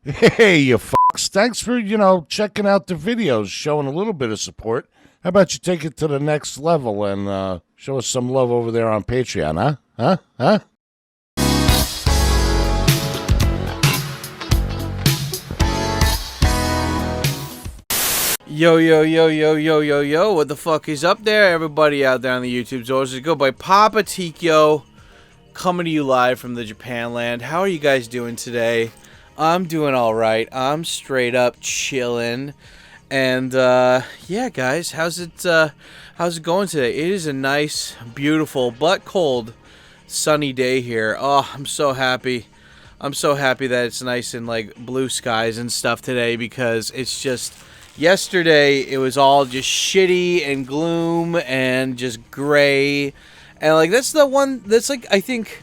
Hey, you fucks. Thanks for, checking out the videos, showing a little bit of support. How about you take it to the next level and show us some love over there on Patreon, huh? Huh? Yo, yo, yo, yo, yo, yo, yo, what the fuck is up there, everybody out there on the YouTube sources? Go by Papa Tikyo, coming to you live from the Japan land. How are you guys doing today? I'm doing alright. I'm straight up chilling. And, yeah, guys, how's it going today? It is a nice, beautiful, but cold, sunny day here. Oh, I'm so happy. I'm so happy that it's nice and, like, blue skies and stuff today, because it's just... Yesterday, it was all just shitty and gloom and just gray. And, like, that's the one that's, like, I think,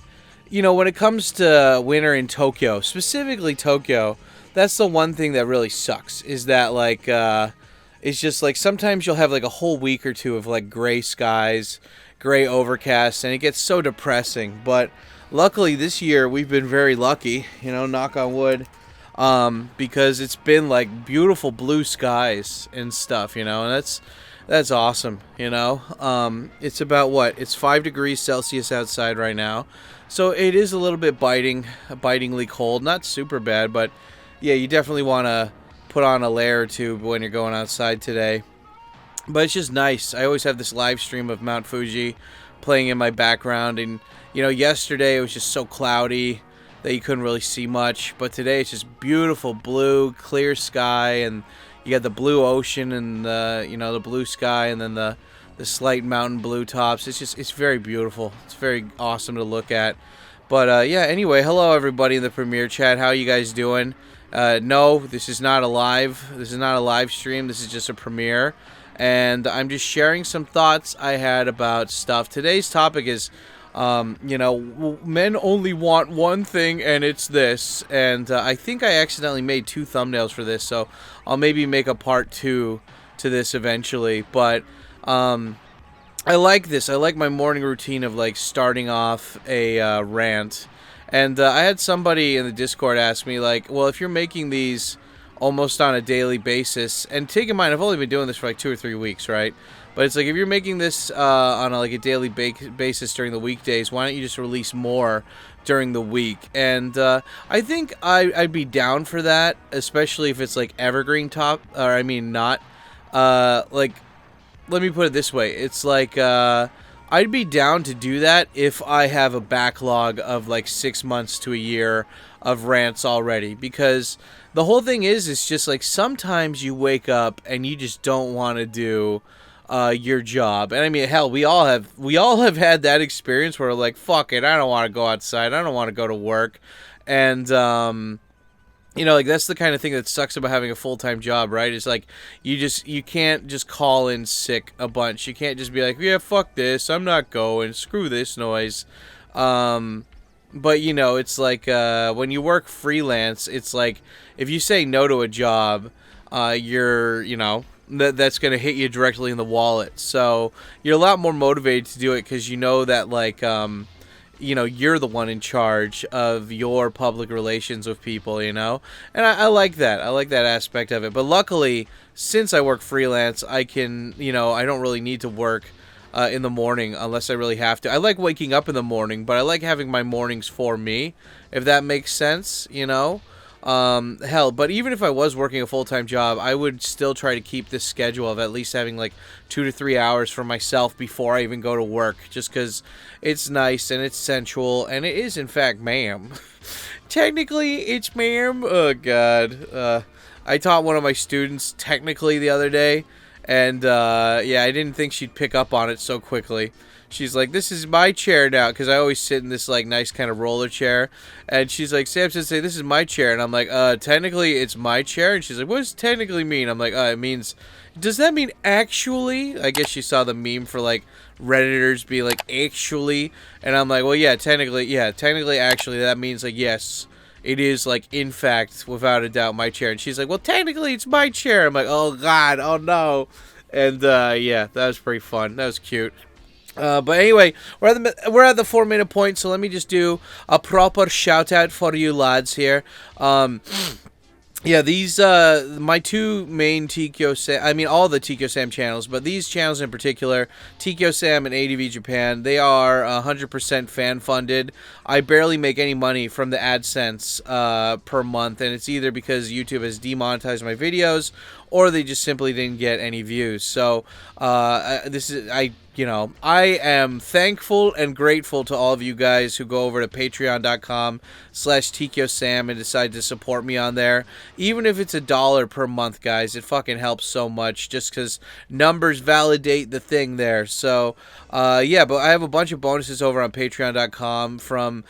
when it comes to winter in Tokyo, specifically Tokyo, that's the one thing that really sucks, is that, like, it's just, like, sometimes you'll have, like, a whole week or two of, like, gray skies, gray overcast, and it gets so depressing. But luckily, this year, we've been very lucky, knock on wood. Because it's been like beautiful blue skies and stuff, and that's awesome, It's about it's 5 degrees Celsius outside right now, so it is a little bit bitingly cold, not super bad, but yeah, you definitely want to put on a layer or two when you're going outside today. But it's just nice. I always have this live stream of Mount Fuji playing in my background, and yesterday it was just so cloudy that you couldn't really see much, but today it's just beautiful blue, clear sky, and you got the blue ocean and the blue sky, and then the slight mountain blue tops. It's very beautiful. It's very awesome to look at. But yeah, anyway, hello everybody in the premiere chat. How you guys doing? No, this is not a live stream. This is just a premiere, and I'm just sharing some thoughts I had about stuff. Today's topic is men only want one thing, and it's this. And I think I accidentally made 2 thumbnails for this, so I'll maybe make a part 2 to this eventually. But I like this. I like my morning routine of like starting off a rant. And I had somebody in the Discord ask me, like, well, if you're making these almost on a daily basis, and take in mind I've only been doing this for like 2 or 3 weeks, right? But it's like, if you're making this on a daily basis during the weekdays, why don't you just release more during the week? And I think I'd be down for that, especially if it's like evergreen not. Like, let me put it this way. It's like, I'd be down to do that if I have a backlog of like 6 months to a year of rants already. Because the whole thing is, it's just like, sometimes you wake up and you just don't want to do your job. And I mean, hell, we all have had that experience where we're like, fuck it, I don't want to go outside, I don't want to go to work. And like, that's the kind of thing that sucks about having a full-time job, right? It's like, you can't just call in sick a bunch. You can't just be like, yeah, fuck this, I'm not going, screw this noise. But it's like, when you work freelance, it's like, if you say no to a job, you're, that's going to hit you directly in the wallet. So you're a lot more motivated to do it, because that, like, you're the one in charge of your public relations with people, and I like that. I like that aspect of it. But luckily, since I work freelance, I can, I don't really need to work in the morning unless I really have to. I like waking up in the morning, but I like having my mornings for me, if that makes sense, hell, but even if I was working a full-time job, I would still try to keep this schedule of at least having like 2 to 3 hours for myself before I even go to work, just because it's nice and it's sensual, and it is in fact ma'am. Technically it's ma'am. Oh god. I taught one of my students technically the other day, and yeah, I didn't think she'd pick up on it so quickly. She's like, this is my chair now, because I always sit in this, like, nice kind of roller chair. And she's like, Samson, say, this is my chair. And I'm like, technically, it's my chair. And she's like, what does technically mean? I'm like, it means, does that mean actually? I guess she saw the meme for, like, Redditors being like, actually. And I'm like, well, yeah, technically, actually, that means, like, yes, it is, like, in fact, without a doubt, my chair. And she's like, well, technically, it's my chair. I'm like, oh, God, oh, no. And, yeah, that was pretty fun. That was cute. But anyway, we're at the 4-minute point, so let me just do a proper shout out for you lads here. yeah, these my two main Tikyo Sam, I mean all the Tikyo Sam channels, but these channels in particular, Tikyo Sam and ADVJapan, they are 100% fan funded. I barely make any money from the AdSense per month, and it's either because YouTube has demonetized my videos or they just simply didn't get any views. So I am thankful and grateful to all of you guys who go over to patreon.com/TikyoSam and decide to support me on there. Even if it's $1 per month, guys, it fucking helps so much just because numbers validate the thing there. So, yeah, but I have a bunch of bonuses over on patreon.com from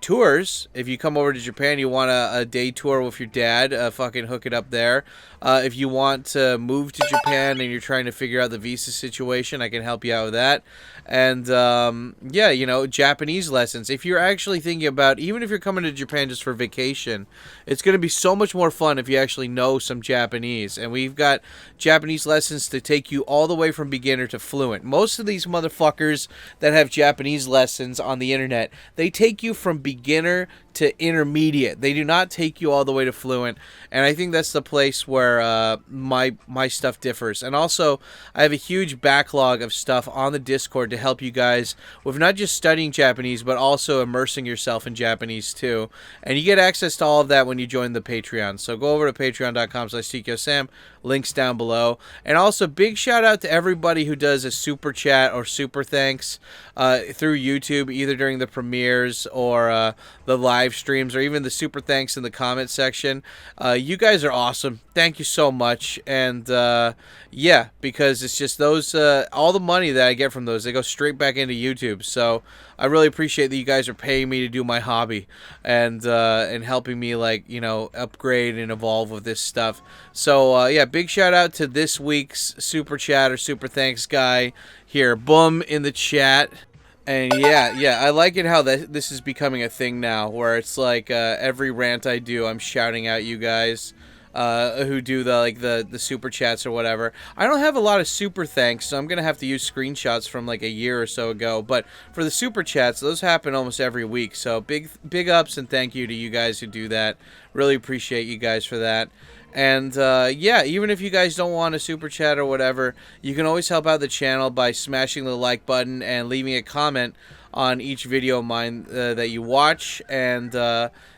tours. If you come over to Japan, you want a day tour with your dad, fucking hook it up there. If you want to move to Japan and you're trying to figure out the visa situation, I can help you out with that. And, yeah, you know, Japanese lessons. If you're actually thinking about, even if you're coming to Japan just for vacation, it's going to be so much more fun if you actually know some Japanese. And we've got Japanese lessons to take you all the way from beginner to fluent. Most of these motherfuckers that have Japanese lessons on the internet, they take you from beginner to intermediate. They do not take you all the way to fluent, and I think that's the place where my stuff differs. And also, I have a huge backlog of stuff on the Discord to help you guys with not just studying Japanese, but also immersing yourself in Japanese too. And you get access to all of that when you join the Patreon. So go over to patreon.com/TikyoSam. Links down below. And also, big shout out to everybody who does a super chat or super thanks through YouTube, either during the premieres or the live streams, or even the super thanks in the comment section. You guys are awesome. Thank you so much. And yeah, because it's just those, all the money that I get from those, they go straight back into YouTube. So I really appreciate that you guys are paying me to do my hobby and helping me, like, you know, upgrade and evolve with this stuff. So yeah, big shout out to this week's super chat or super thanks guy here, Boom, in the chat. And yeah, I like it how this is becoming a thing now, where it's like every rant I do, I'm shouting out you guys who do the super chats or whatever. I don't have a lot of super thanks, so I'm gonna have to use screenshots from like a year or so ago. But for the super chats, those happen almost every week. So big ups and thank you to you guys who do that. Really appreciate you guys for that. And yeah, even if you guys don't want a super chat or whatever, you can always help out the channel by smashing the like button and leaving a comment on each video of mine that you watch. And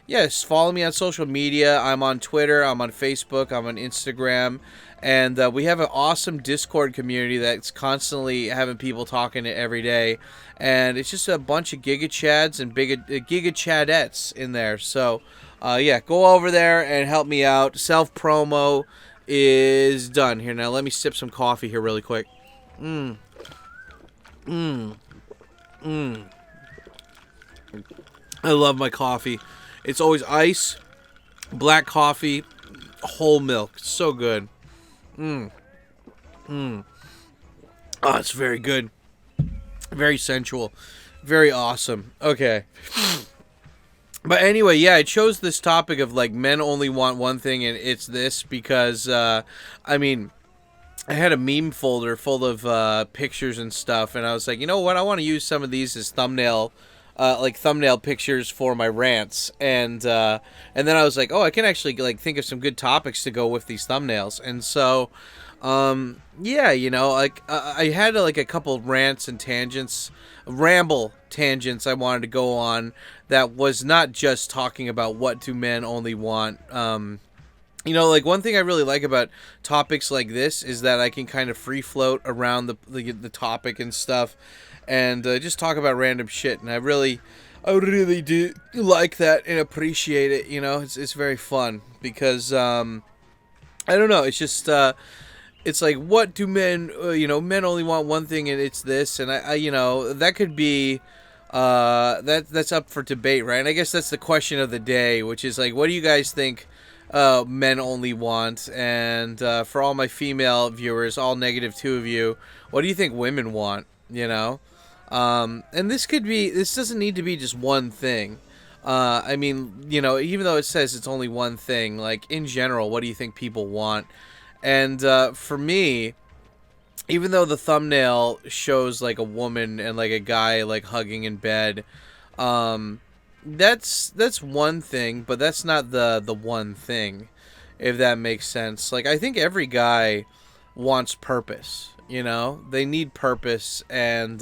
yes, follow me on social media. I'm on Twitter, I'm on Facebook, I'm on Instagram. And we have an awesome Discord community that's constantly having people talking it every day. And it's just a bunch of Giga Chads and Giga Chadettes in there. So yeah, go over there and help me out. Self-promo is done. Here, now let me sip some coffee here really quick. I love my coffee. It's always ice, black coffee, whole milk. It's so good. Oh, it's very good. Very sensual. Very awesome. Okay. But anyway, yeah, I chose this topic of, like, men only want one thing, and it's this because, I mean, I had a meme folder full of pictures and stuff, and I was like, you know what, I want to use some of these as thumbnail pictures for my rants, and then I was like, oh, I can actually, like, think of some good topics to go with these thumbnails, and so, yeah, you know, like, I had, like, a couple rants and ramble tangents I wanted to go on that was not just talking about what do men only want. You know, like, one thing I really like about topics like this is that I can kind of free float around the topic and stuff, and just talk about random shit. And I really do like that and appreciate it. You know, it's very fun because I don't know. It's just it's like, what do men? You know, men only want one thing, and it's this. And I you know, that could be. That's up for debate, right? And I guess that's the question of the day, which is like, what do you guys think men only want? And for all my female viewers, all -2 of you, what do you think women want? You know, and this doesn't need to be just one thing. I mean, you know, even though it says it's only one thing, like, in general, what do you think people want? And for me, even though the thumbnail shows, like, a woman and, like, a guy, like, hugging in bed, that's one thing, but that's not the one thing. if that makes sense. Like, I think every guy wants purpose, you know? They need purpose, and,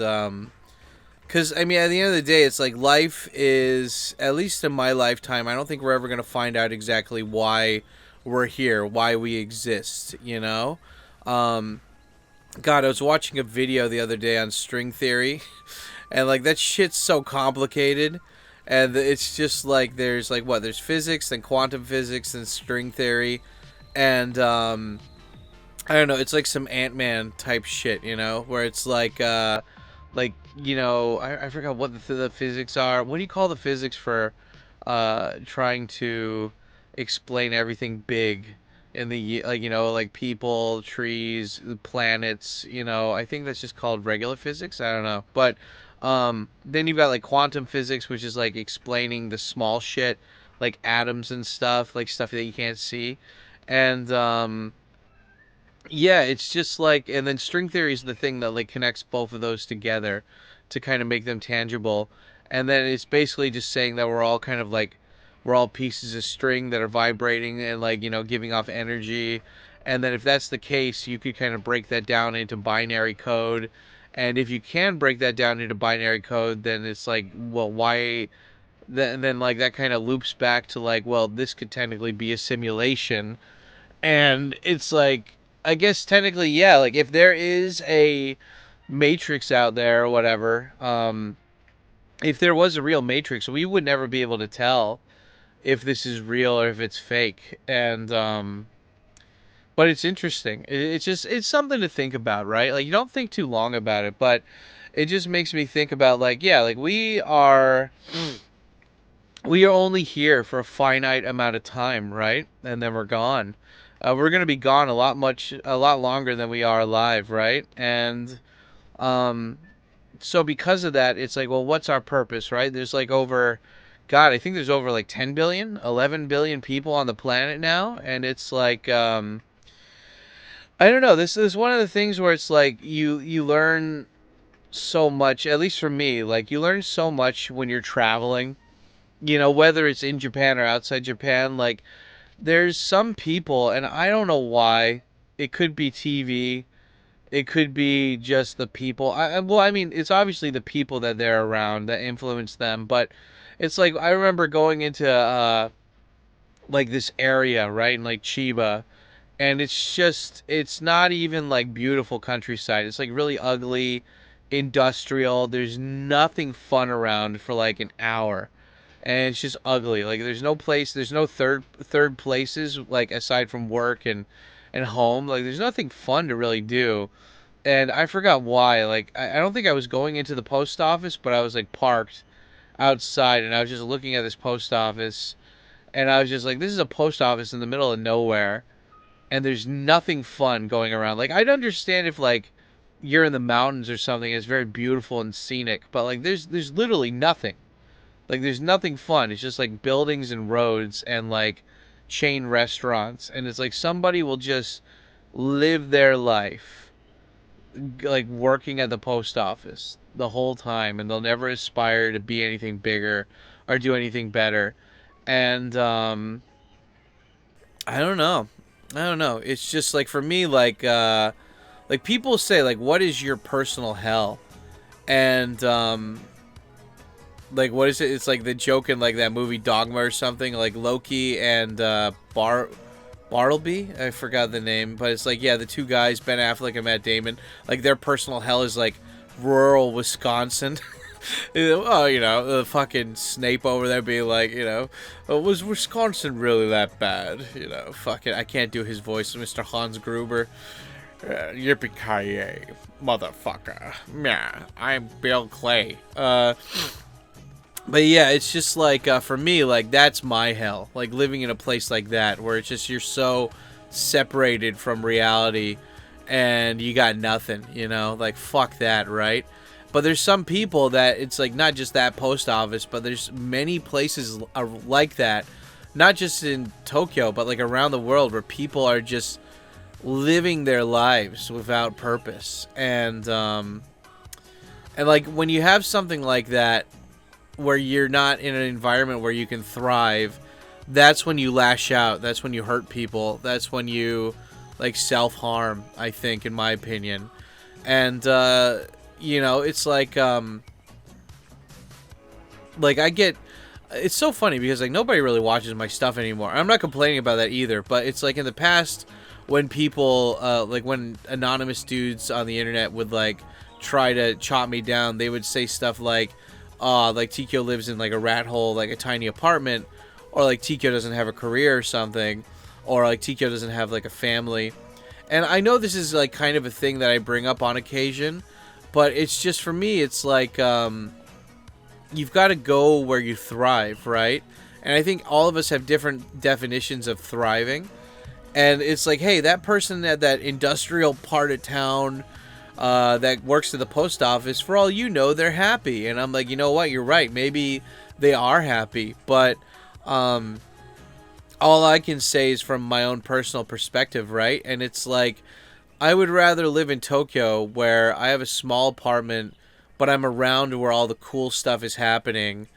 because, I mean, at the end of the day, it's like life is, at least in my lifetime, I don't think we're ever going to find out exactly why we're here, why we exist, you know? God, I was watching a video the other day on string theory, and, like, that shit's so complicated. And it's just like there's like what? There's physics, then quantum physics, and string theory. And I don't know, it's like some Ant-Man type shit, you know, where it's like, you know, I forgot what the physics are. What do you call the physics for trying to explain everything big in the, like, you know, like people, trees, planets, you know? I think that's just called regular physics. I don't know. But then you've got like quantum physics, which is like explaining the small shit, like atoms and stuff, like stuff that you can't see. And yeah, it's just like, and then string theory is the thing that like connects both of those together to kind of make them tangible. And then it's basically just saying that we're all kind of like, we're all pieces of string that are vibrating and, like, you know, giving off energy. And then if that's the case, you could kind of break that down into binary code. And if you can break that down into binary code, then it's like, well, why? Then like that kind of loops back to like, well, this could technically be a simulation. And it's like, I guess technically, yeah, like if there is a matrix out there or whatever, if there was a real matrix, we would never be able to tell if this is real or if it's fake. And but it's interesting. It's just, it's something to think about, right? Like, you don't think too long about it, but it just makes me think about, like, yeah, like we are only here for a finite amount of time, right? And then we're gone. We're gonna be gone a lot longer than we are alive, right? And um, so because of that, it's like, well, what's our purpose, right? There's like over, God, I think there's over like 10 billion, 11 billion people on the planet now, and it's like, I don't know. This is one of the things where it's like you learn so much. At least for me, like you learn so much when you're traveling. You know, whether it's in Japan or outside Japan, like there's some people, and I don't know why. It could be TV. It could be just the people. Well, I mean, it's obviously the people that they're around that influence them. But it's like I remember going into like this area, right, in like Chiba, and it's just, it's not even like beautiful countryside. It's like really ugly, industrial. There's nothing fun around for like an hour, and it's just ugly. Like there's no place, there's no third places like aside from work and home. Like there's nothing fun to really do. And I forgot why. Like I don't think I was going into the post office, but I was like parked outside, and I was just looking at this post office, and I was just like, this is a post office in the middle of nowhere, and there's nothing fun going around. Like I'd understand if like you're in the mountains or something, it's very beautiful and scenic, but like there's literally nothing. Like there's nothing fun. It's just like buildings and roads and like chain restaurants, and it's like somebody will just live their life like working at the post office the whole time, and they'll never aspire to be anything bigger or do anything better. And I don't know. I don't know. It's just like for me, like people say, like, what is your personal hell? And like, what is it? It's like the joke in like that movie Dogma or something. Like Loki and Bartleby. I forgot the name, but it's like, yeah, the two guys, Ben Affleck and Matt Damon. Like their personal hell is like rural Wisconsin. Oh, you know, the fucking Snape over there being like, you know, oh, was Wisconsin really that bad? You know, fucking, I can't do his voice, Mr. Hans Gruber. Yippee-ki-yay, motherfucker. Yeah, I'm Bill Clay. But yeah, it's just like, for me, like, that's my hell. Like, living in a place like that, where it's just, you're so separated from reality, and you got nothing, you know? Like, fuck that, right? But there's some people that it's like not just that post office, but there's many places like that, not just in Tokyo, but like around the world, where people are just living their lives without purpose. And like when you have something like that, where you're not in an environment where you can thrive, that's when you lash out. That's when you hurt people. That's when you, like, self-harm, I think, in my opinion. And, you know, it's like I get... It's so funny because, like, nobody really watches my stuff anymore. I'm not complaining about that either, but it's like in the past when people, like, when anonymous dudes on the internet would, like, try to chop me down, they would say stuff like, like, Tikyo lives in, like, a rat hole, like, a tiny apartment, or, like, Tikyo doesn't have a career or something, or, like, Tikyo doesn't have, like, a family. And I know this is, like, kind of a thing that I bring up on occasion, but it's just, for me, it's like, you've got to go where you thrive, right? And I think all of us have different definitions of thriving. And it's like, hey, that person at that industrial part of town that works at the post office, for all you know, they're happy. And I'm like, you know what? You're right. Maybe they are happy. But all I can say is from my own personal perspective, right? And it's like, I would rather live in Tokyo where I have a small apartment, but I'm around where all the cool stuff is happening,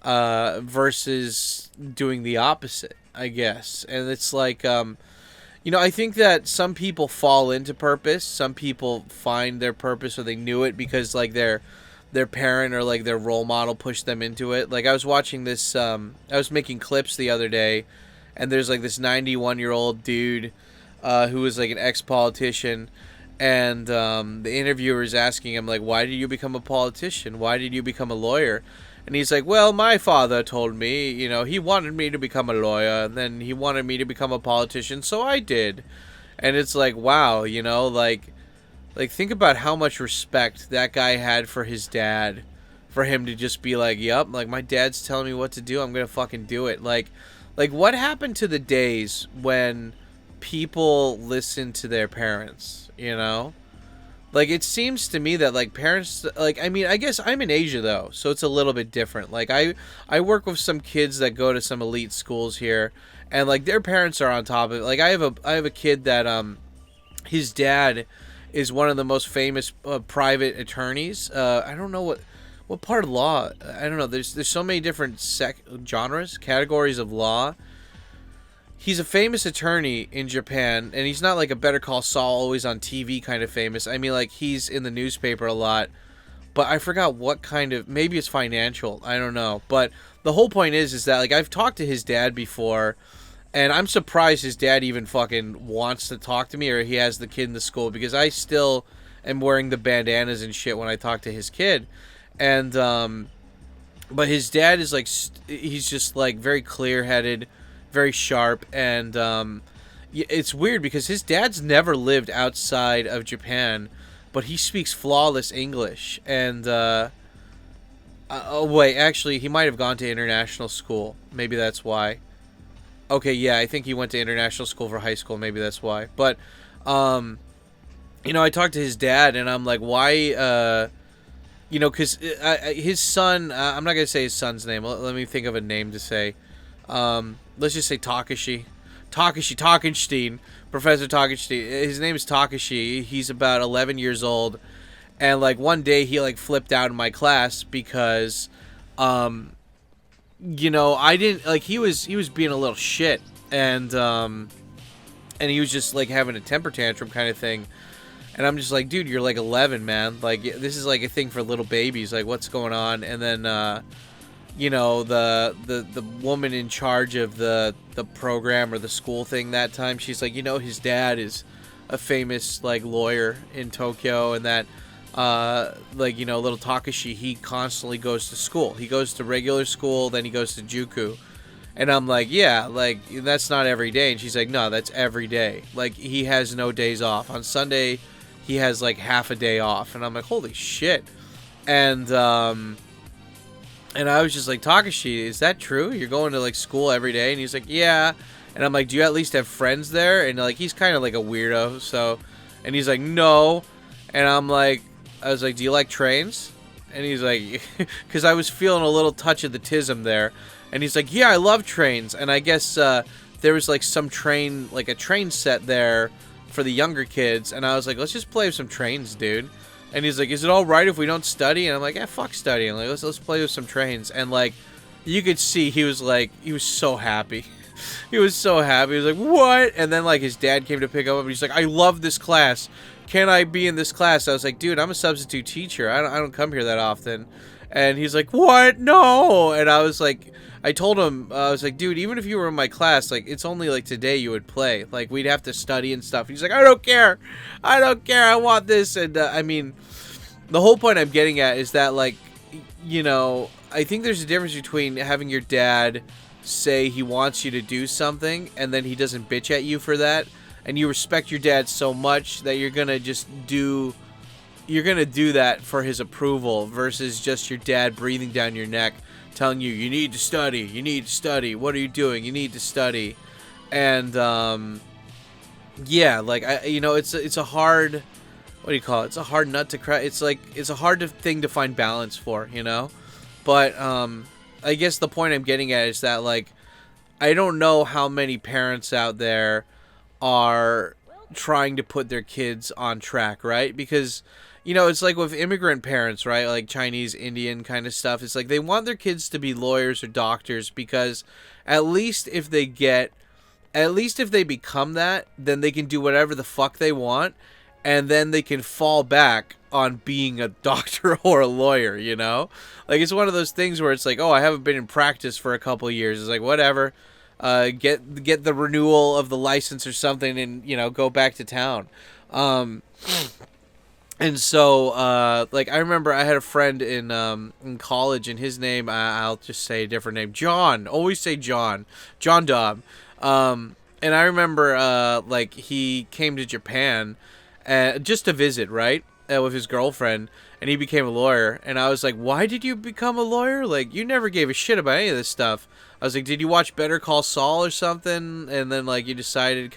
versus doing the opposite, I guess. And it's like, you know, I think that some people fall into purpose. Some people find their purpose, or they knew it because, like, their parent or, like, their role model pushed them into it. Like, I was watching this, I was making clips the other day, and there's, like, this 91-year-old dude who was, like, an ex-politician. And the interviewer is asking him, like, why did you become a politician? Why did you become a lawyer? And he's like, well, my father told me, you know, he wanted me to become a lawyer, and then he wanted me to become a politician, so I did. And it's like, wow, you know, like think about how much respect that guy had for his dad, for him to just be like, yep, like, my dad's telling me what to do, I'm gonna fucking do it. Like what happened to the days when people listen to their parents, you know? Like, it seems to me that, like, parents, like, I mean, I guess I'm in Asia, though, so it's a little bit different. Like, I work with some kids that go to some elite schools here, and, like, their parents are on top of it. Like, I have a kid that, his dad is one of the most famous private attorneys. I don't know what part of law, I don't know, there's so many different genres, categories of law. He's a famous attorney in Japan, and he's not like a Better Call Saul, always on TV kind of famous. I mean, like, he's in the newspaper a lot, but I forgot what kind of, maybe it's financial, I don't know. But the whole point is that, like, I've talked to his dad before, and I'm surprised his dad even fucking wants to talk to me, or he has the kid in the school, because I still am wearing the bandanas and shit when I talk to his kid. And, but his dad is, like, he's just, like, very clear-headed, very sharp, and it's weird because his dad's never lived outside of Japan, but he speaks flawless English. And oh wait, actually, he might have gone to international school. Maybe that's why. Okay, yeah, I think he went to international school for high school. Maybe that's why. But you know, I talked to his dad, and I'm like, why? You know, because his son. I'm not gonna say his son's name. Let me think of a name to say. Let's just say Takashi Takenstein, Professor Takenstein. His name is Takashi. He's about 11 years old, and, like, one day he, like, flipped out in my class because, you know, I didn't, like, he was being a little shit, and he was just, like, having a temper tantrum kind of thing, and I'm just like, dude, you're, like, 11, man, like, this is, like, a thing for little babies, like, what's going on? And then, you know, the woman in charge of the program or the school thing that time, she's like, you know, his dad is a famous, like, lawyer in Tokyo, and that, like, you know, little Takashi, he constantly goes to school. He goes to regular school, then he goes to Juku. And I'm like, yeah, like, that's not every day. And she's like, no, that's every day. Like, he has no days off. On Sunday, he has, like, half a day off. And I'm like, holy shit. And I was just like, Takashi, is that true? You're going to, like, school every day? And he's like, yeah. And I'm like, do you at least have friends there? And, like, he's kind of like a weirdo, so. And he's like, no. And I was like, do you like trains? And he's like, because I was feeling a little touch of the tism there. And he's like, yeah, I love trains. And I guess there was, like, some train, like, a train set there for the younger kids. And I was like, let's just play with some trains, dude. And he's like, is it all right if we don't study? And I'm like, yeah, fuck studying. Like, let's play with some trains. And, like, you could see he was so happy. He was so happy. He was like, what? And then like his dad came to pick him up and he's like, I love this class. Can I be in this class? I was like, dude, I'm a substitute teacher. I don't come here that often. And he's like, what? No. And I was like, I told him, I was like, dude, even if you were in my class, like, it's only like today you would play. Like, we'd have to study and stuff. He's like, I don't care. I don't care. I want this. And I mean, the whole point I'm getting at is that, like, you know, I think there's a difference between having your dad say he wants you to do something and then he doesn't bitch at you for that, and you respect your dad so much that you're gonna do that for his approval, versus just your dad breathing down your neck telling you, you need to study, what are you doing, you need to study. And yeah, like, it's a hard, what do you call it, it's a hard nut to crack. It's like, it's a hard thing to find balance for, you know. But I guess the point I'm getting at is that, like, I don't know how many parents out there are trying to put their kids on track, right? Because, you know, it's like with immigrant parents, right? Like Chinese, Indian kind of stuff. It's like they want their kids to be lawyers or doctors because at least if they become that, then they can do whatever the fuck they want, and then they can fall back on being a doctor or a lawyer, you know? Like, it's one of those things where it's like, oh, I haven't been in practice for a couple of years. It's like, whatever. Get the renewal of the license or something and, you know, go back to town. And so, like, I remember I had a friend in college, and his name, I'll just say a different name. John. Always say John. John Dobb. And I remember, like, he came to Japan just to visit, right? With his girlfriend, and he became a lawyer. And I was like, why did you become a lawyer? Like, you never gave a shit about any of this stuff. I was like, did you watch Better Call Saul or something? And then, like, you decided,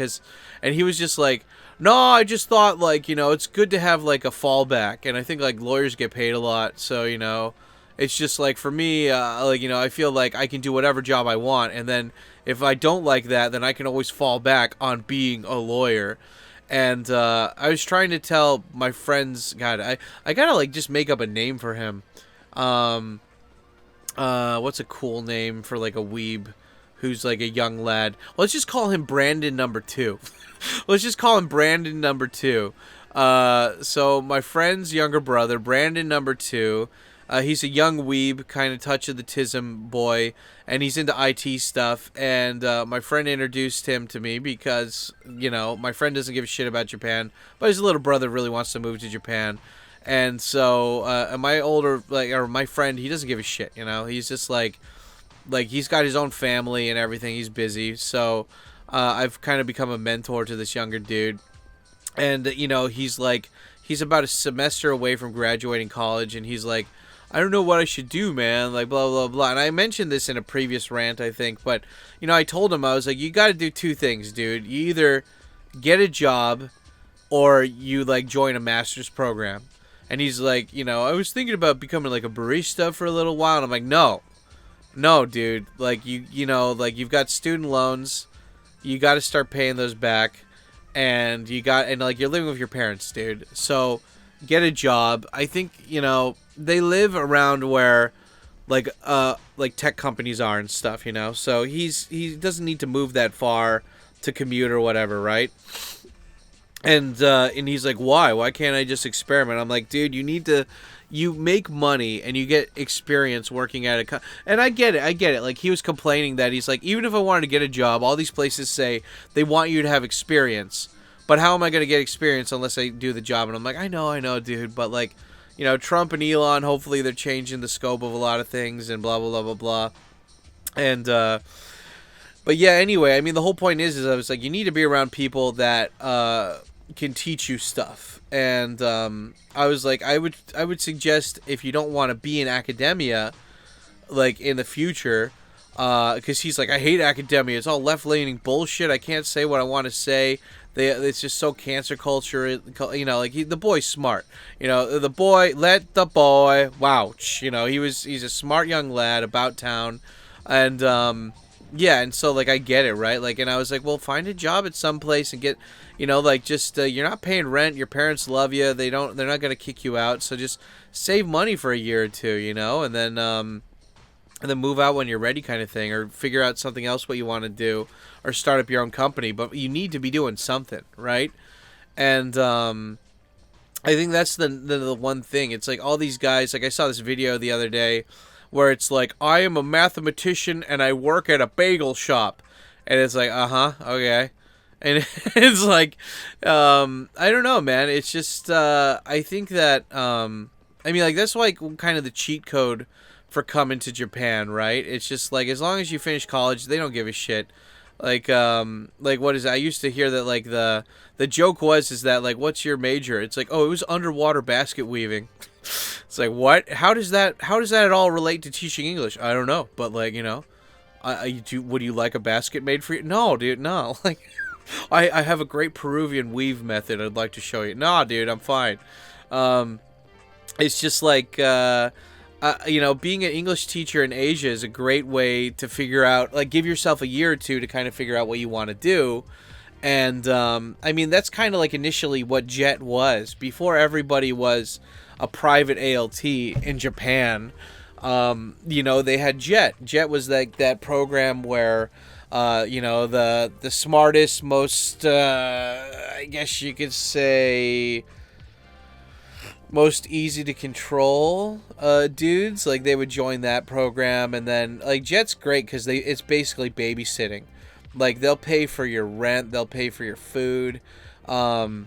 and he was just like, no, I just thought, like, you know, it's good to have, like, a fallback. And I think, like, lawyers get paid a lot. So, you know, it's just like, for me, like, you know, I feel like I can do whatever job I want. And then if I don't like that, then I can always fall back on being a lawyer. And I was trying to tell my friends, God, I gotta, like, just make up a name for him. What's a cool name for, like, a weeb who's, like, a young lad? Let's just call him Brandon number 2. Let's just call him Brandon number 2. So my friend's younger brother, Brandon number 2, he's a young weeb, kind of touch of the tism boy, and he's into IT stuff. And my friend introduced him to me because, you know, my friend doesn't give a shit about Japan, but his little brother really wants to move to Japan. And so my friend, he doesn't give a shit, you know. He's just like he's got his own family and everything. He's busy. So I've kind of become a mentor to this younger dude. And, you know, he's about a semester away from graduating college, and he's like, I don't know what I should do, man, like, blah, blah, blah. And I mentioned this in a previous rant, I think, but, you know, I told him, I was like, you got to do two things, dude. You either get a job or you, like, join a master's program. And he's like, you know, I was thinking about becoming, like, a barista for a little while. And I'm like, no, dude, like, you know, like, you've got student loans, you got to start paying those back. And like, you're living with your parents, dude. So get a job. I think, you know, they live around where, like tech companies are and stuff, you know. So he doesn't need to move that far to commute or whatever, right? And he's like, why can't I just experiment? I'm like, dude, you make money and you get experience working at and I get it. Like, he was complaining that he's like, even if I wanted to get a job, all these places say they want you to have experience, but how am I going to get experience unless I do the job? And I'm like, I know, dude, but, like, you know, Trump and Elon, hopefully they're changing the scope of a lot of things and blah, blah, blah, blah, blah. And, but yeah, anyway, I mean, the whole point is I was like, you need to be around people that, can teach you stuff. And I was like, I would suggest, if you don't want to be in academia, like, in the future, because he's like, I hate academia, it's all left-leaning bullshit, I can't say what I want to say, it's just so cancer culture, you know, like, the boy's smart, you know, let the boy wouch, you know, he's a smart young lad about town. And yeah, and so, like, I get it, right? Like, and I was like, well, find a job at some place and get, you know, like, just, you're not paying rent, your parents love you, they're not going to kick you out, so just save money for a year or two, you know, and then, and then move out when you're ready kind of thing, or figure out something else what you want to do, or start up your own company. But you need to be doing something, right? And I think that's the one thing. It's like all these guys, like I saw this video the other day where it's like, I am a mathematician and I work at a bagel shop. And it's like, okay. And it's like, I don't know, man. It's just, I think that, I mean, like, that's like kind of the cheat code for coming to Japan, right? It's just like, as long as you finish college, they don't give a shit. Like what is it? I used to hear that, like, the joke is that, like, what's your major? It's like, oh, it was underwater basket weaving. It's like, what? How does that at all relate to teaching English? I don't know, but, like, you know, would you like a basket made for you? No, dude, no. Like, I have a great Peruvian weave method I'd like to show you. Nah, dude, I'm fine. It's just like, you know, being an English teacher in Asia is a great way to figure out, like, give yourself a year or two to kind of figure out what you want to do. And, I mean, that's kind of like initially what JET was. Before everybody was a private ALT in Japan, you know, they had JET. JET was like that program where, you know, the smartest, most, I guess you could say, most easy to control dudes, like, they would join that program. And then, like, JET's great because it's basically babysitting. Like, they'll pay for your rent, they'll pay for your food, well,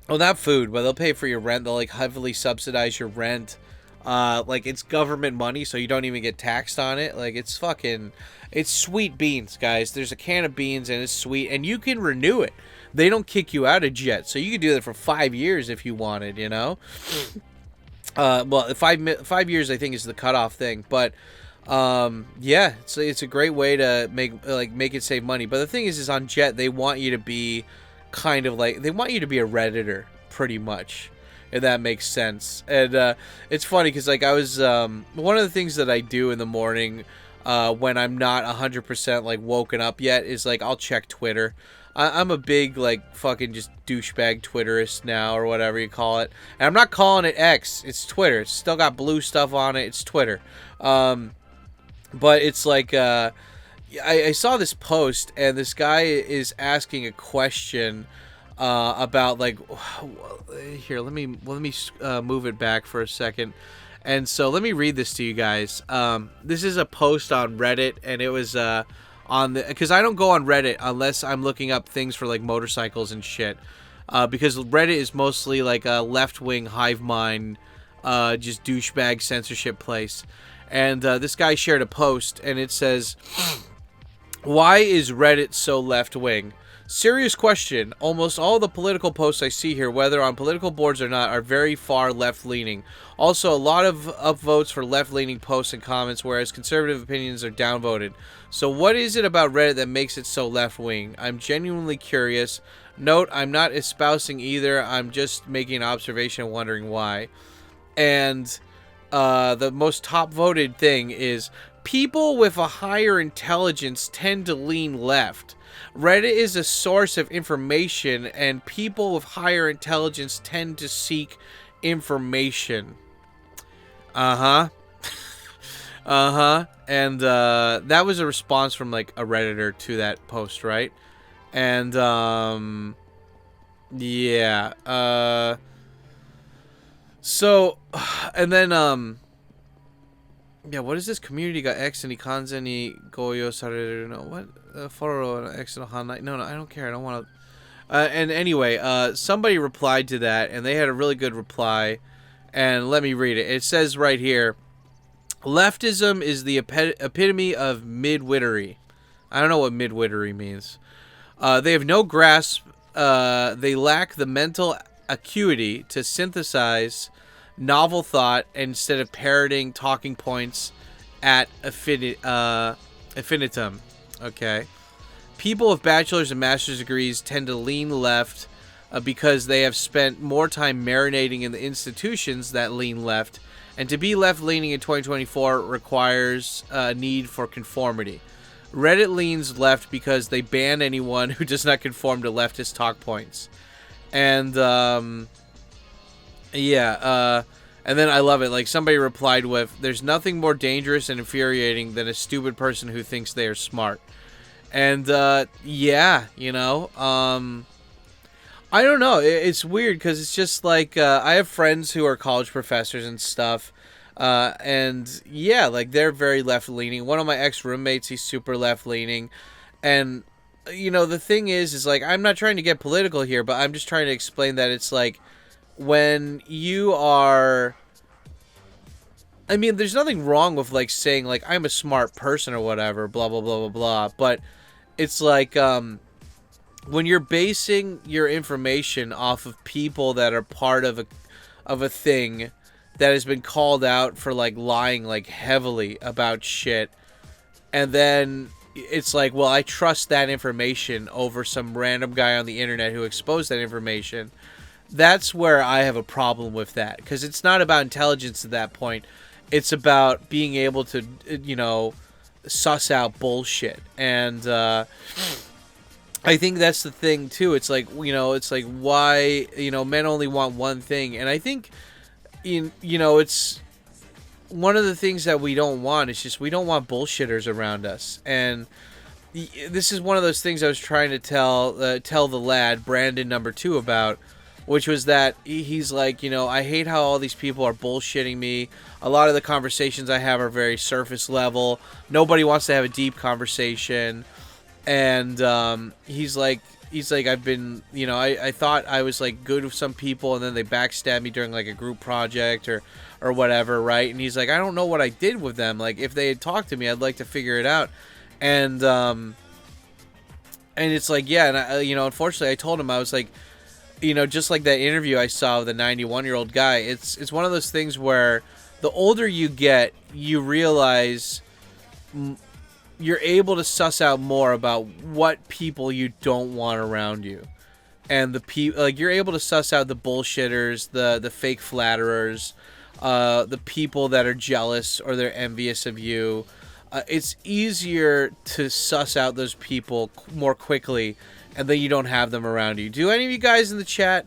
not food, but they'll pay for your rent. They'll, like, heavily subsidize your rent. Like, it's government money, so you don't even get taxed on it. Like, it's sweet beans, guys. There's a can of beans and it's sweet, and you can renew it. They don't kick you out of JET, so you can do that for 5 years if you wanted, you know? Well, 5 years, I think, is the cutoff thing, but, yeah, it's a great way to make it save money. But the thing is on JET, they want you to be kind of like, they want you to be a Redditor, pretty much, if that makes sense. And, it's funny, because, like, I was, one of the things that I do in the morning, when I'm not 100%, like, woken up yet, is, like, I'll check Twitter. I'm a big, like, fucking just douchebag Twitterist now, or whatever you call it. And I'm not calling it X. It's Twitter. It's still got blue stuff on it. It's Twitter. But it's like, I saw this post, and this guy is asking a question about, like, here, let me move it back for a second. And so let me read this to you guys. This is a post on Reddit, and it was because I don't go on Reddit unless I'm looking up things for, like, motorcycles and shit, because Reddit is mostly like a left-wing hive mind, just douchebag censorship place. And this guy shared a post, and it says, why is Reddit so left-wing? Serious question. Almost all the political posts I see here, whether on political boards or not, are very far left-leaning. Also, a lot of upvotes for left-leaning posts and comments, whereas conservative opinions are downvoted. So what is it about Reddit that makes it so left-wing? I'm genuinely curious. Note, I'm not espousing either. I'm just making an observation and wondering why. And the most top-voted thing is, people with a higher intelligence tend to lean left. Reddit is a source of information, and people with higher intelligence tend to seek information. And that was a response from, like, a Redditor to that post, right? And yeah. So, and then yeah, what is this? Community got X and ikanzen ni goyo sareru no what? Follow X no hanai. No, I don't care. I don't want to. And anyway, somebody replied to that, and they had a really good reply. And let me read it. It says right here, leftism is the epitome of midwittery. I don't know what midwittery means. They have no grasp. They lack the mental acuity to synthesize novel thought instead of parroting talking points at infinitum. Okay. People with bachelor's and master's degrees tend to lean left because they have spent more time marinating in the institutions that lean left. And to be left-leaning in 2024 requires a need for conformity. Reddit leans left because they ban anyone who does not conform to leftist talk points. And, yeah, And then I love it. Like, somebody replied with, "There's nothing more dangerous and infuriating than a stupid person who thinks they are smart." And, yeah, you know, I don't know. It's weird because it's just like, I have friends who are college professors and stuff. And yeah, like, they're very left leaning. One of my ex roommates, he's super left leaning. And, you know, the thing is like, I'm not trying to get political here, but I'm just trying to explain that it's like, when you are, I mean, there's nothing wrong with, like, saying, like, I'm a smart person or whatever, blah, blah, blah, blah, blah. But it's like, when you're basing your information off of people that are part of a thing that has been called out for, like, lying, like, heavily about shit, and then it's like, well, I trust that information over some random guy on the internet who exposed that information. That's where I have a problem with that, because it's not about intelligence at that point. It's about being able to, you know, suss out bullshit. And I think that's the thing too. It's like, you know, it's like, why, you know, men only want one thing. And I think, you know, it's one of the things that we don't want. It's just, we don't want bullshitters around us. And this is one of those things I was trying to tell the lad, Brandon number 2, about, which was that he's like, you know, I hate how all these people are bullshitting me. A lot of the conversations I have are very surface level. Nobody wants to have a deep conversation. And he's like, I've been, you know, I thought I was, like, good with some people, and then they backstabbed me during, like, a group project or whatever, right? And he's like, I don't know what I did with them. Like, if they had talked to me, I'd like to figure it out. And it's like, yeah, and I, you know, unfortunately, I told him, I was like, you know, just like that interview I saw with the 91-year-old guy, it's one of those things where the older you get, you realize you're able to suss out more about what people you don't want around you. And like, you're able to suss out the bullshitters, the fake flatterers, the people that are jealous or they're envious of you. It's easier to suss out those people more quickly, and then you don't have them around you. Do any of you guys in the chat,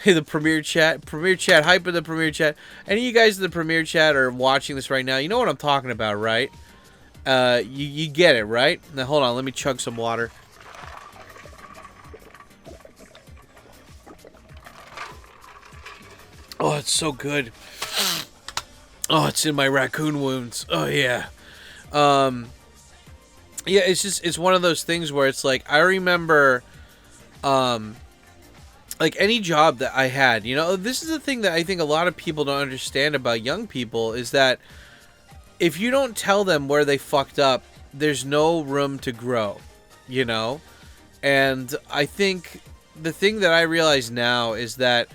the Premier chat, hype in the Premier chat, any of you guys in the Premier chat are watching this right now, you know what I'm talking about, right? You get it, right? Now, hold on, let me chug some water. Oh, it's so good. Oh, it's in my raccoon wounds. Oh, yeah. Yeah, it's just, it's one of those things where it's like, I remember, like, any job that I had, you know, this is the thing that I think a lot of people don't understand about young people, is that if you don't tell them where they fucked up, there's no room to grow, you know? And I think the thing that I realize now is that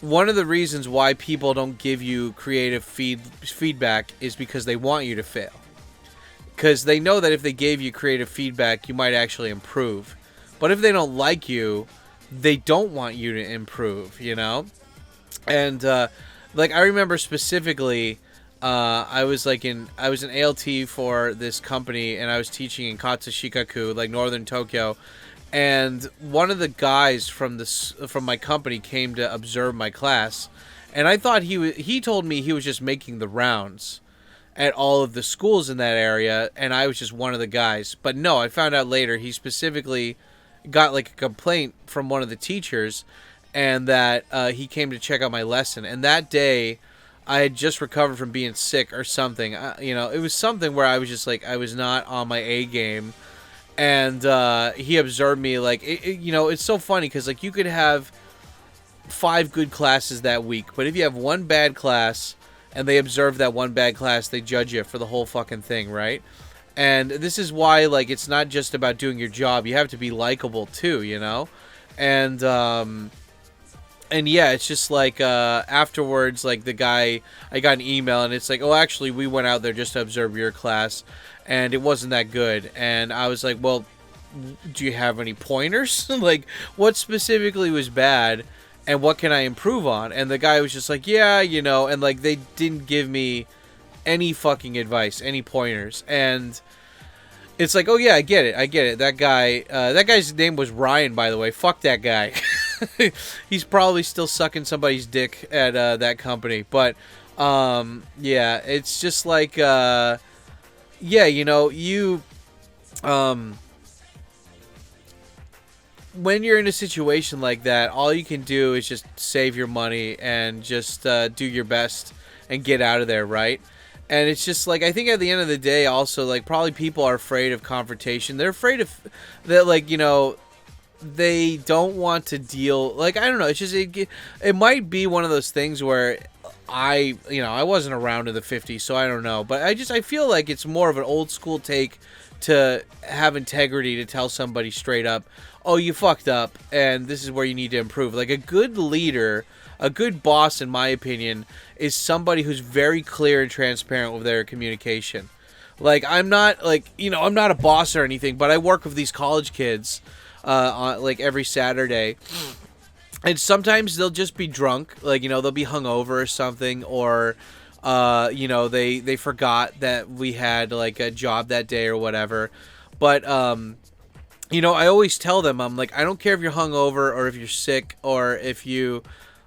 one of the reasons why people don't give you creative feedback is because they want you to fail. Because they know that if they gave you creative feedback, you might actually improve. But if they don't like you, they don't want you to improve, you know? And, like, I remember specifically, I was an ALT for this company, and I was teaching in Katsushikaku, like, northern Tokyo. And one of the guys from my company came to observe my class. And I thought he told me he was just making the rounds at all of the schools in that area, and I was just one of the guys. But no, I found out later he specifically got, like, a complaint from one of the teachers, and that he came to check out my lesson. And that day, I had just recovered from being sick or something. You know, it was something where I was just, like, I was not on my A game. And he observed me, like, you know, it's so funny because, like, you could have 5 good classes that week, but if you have one bad class and they observe that one bad class, they judge you for the whole fucking thing, right? And this is why, like, it's not just about doing your job. You have to be likable too, you know? And yeah, it's just like, afterwards, like, the guy, I got an email and it's like, oh, actually, we went out there just to observe your class, and it wasn't that good. And I was like, well, do you have any pointers? Like, what specifically was bad, and what can I improve on? And the guy was just like, yeah, you know, and, like, they didn't give me any fucking advice, any pointers. And it's like, oh yeah, I get it. That guy's name was Ryan, by the way. Fuck that guy. he's probably still sucking somebody's dick at that company. But yeah, it's just like yeah, you know, you when you're in a situation like that, all you can do is just save your money and just do your best and get out of there, right? And it's just like, I think at the end of the day, also, like, probably people are afraid of confrontation. They're afraid of that, like, you know, they don't want to deal, like, I don't know, it's just, it might be one of those things where I wasn't around in the 50s, so I don't know, but I feel like it's more of an old school take to have integrity, to tell somebody straight up, oh, you fucked up, and this is where you need to improve. Like, a good leader, a good boss, in my opinion, is somebody who's very clear and transparent with their communication. Like, I'm not, like, you know, I'm not a boss or anything, but I work with these college kids, on, like, every Saturday, and sometimes they'll just be drunk, like, you know, they'll be hungover or something, or you know, they forgot that we had, like, a job that day or whatever. But you know, I always tell them, I'm like, I don't care if you're hungover or if you're sick or if you